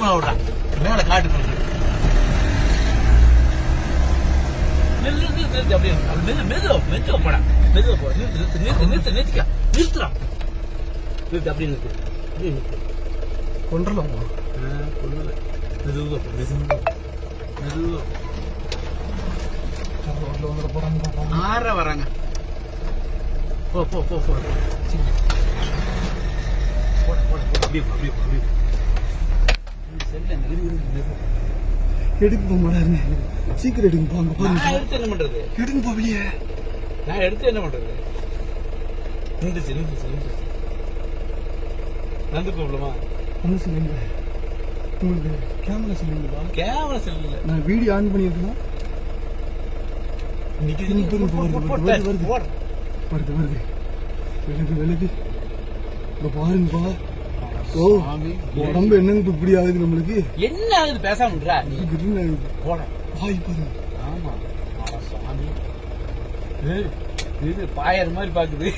மேல விடுறான் மேல காட்டு அப்படியே மெதுவா போடா மெதுவா போட நிறுத்துறான் அப்படி நிறுத்து கொண்டுலாமா மெதுவா ஆற வராங்க போ போ போ போ போட போட போட அப்படியே அப்படியே எடுக்க போறாரு சீக்கிரம் எடுங்க போங்க நான் எடுத்து என்ன பண்றது எடுங்க போவியே நான் எடுத்து என்ன பண்றது நின்றுச்சு நந்து கூப்பிடுமா ஒன்றும் சொல்லுங்க உங்களுக்கு கேமரா சொல்லுங்கப்பா கேமரா செல்லுல நான் வீடியோ ஆன் பண்ணியிருக்கேன் வருது இங்க பாருங்கப்பா ஓ உடம்பு என்னன்னு இப்படி ஆகுது நம்மளுக்கு என்ன ஆகுது பேசாம ஆகுது போட வாய் பாருங்க ஆமா சாமி இது பாயர் மாதிரி பாக்குது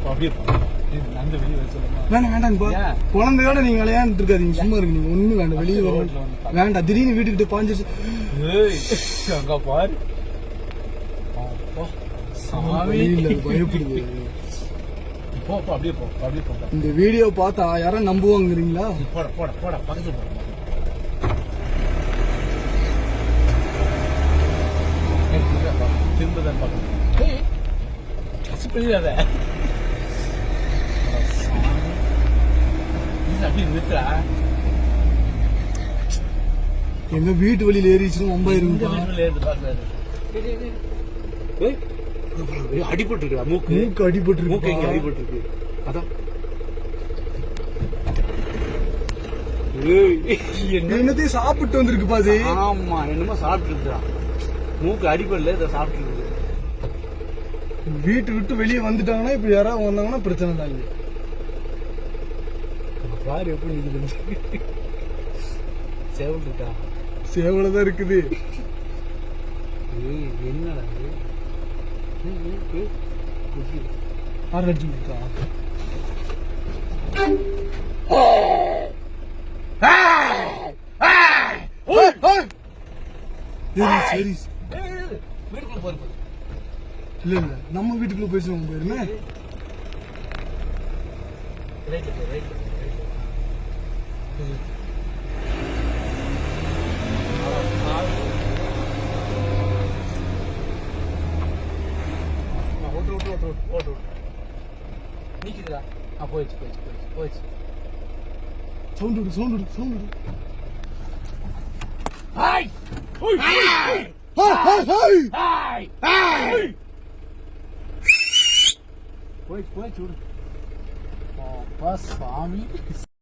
அப்படியே நந்து வெளியே வேண்டாங்கப்பா குழந்தையோட நீங்க விளையாண்டு இருக்காதீங்க சும்மா இருக்கு நீங்க ஒண்ணும் வேண்டாம் வெளியே வேண்டாம் திடீர்னு வீட்டுக்கிட்ட பாஞ்சிச்சு அங்க பாரு பயப்படுது அப்படியே போ இந்த வீடியோ பார்த்தா யாரும் நம்புவாங்கிறீங்களா போட போட போட பக்கத்து போட திரும்பதான் பார்க்கணும் அப்படி நிறுத்துறா எங்க வீட்டு வழியில ஏறிச்சுன்னா ரொம்ப அடிபட்டு இருக்கா மூக்கு அடிபட்டு மூக்கு இங்க அடிபட்டு இருக்கு அதான் என்னத்தையும் சாப்பிட்டு வந்திருக்கு பாது ஆமா என்னமோ சாப்பிட்டு இருக்குதான் மூக்கு அடிபடல இதை சாப்பிட்டு இருக்கு வீட்டு விட்டு வெளியே வந்துட்டாங்கன்னா இப்ப யாராவது வந்தாங்கன்னா பிரச்சனை தான் இது பாரு எப்படி நிக்குது சேவல் இருக்கா சேவலதான் இருக்குது என்னடா ஆறு அடிச்சுக்கா சரி வீட்டுக்குள்ள போறது இல்ல நம்ம வீட்டுக்குள்ள பேசுவோம் போயிருமே நீக்குதுடா போயிடுச்சு சவுண்ட் விடு ஹாய் போயிடுச்சு விடு சாமி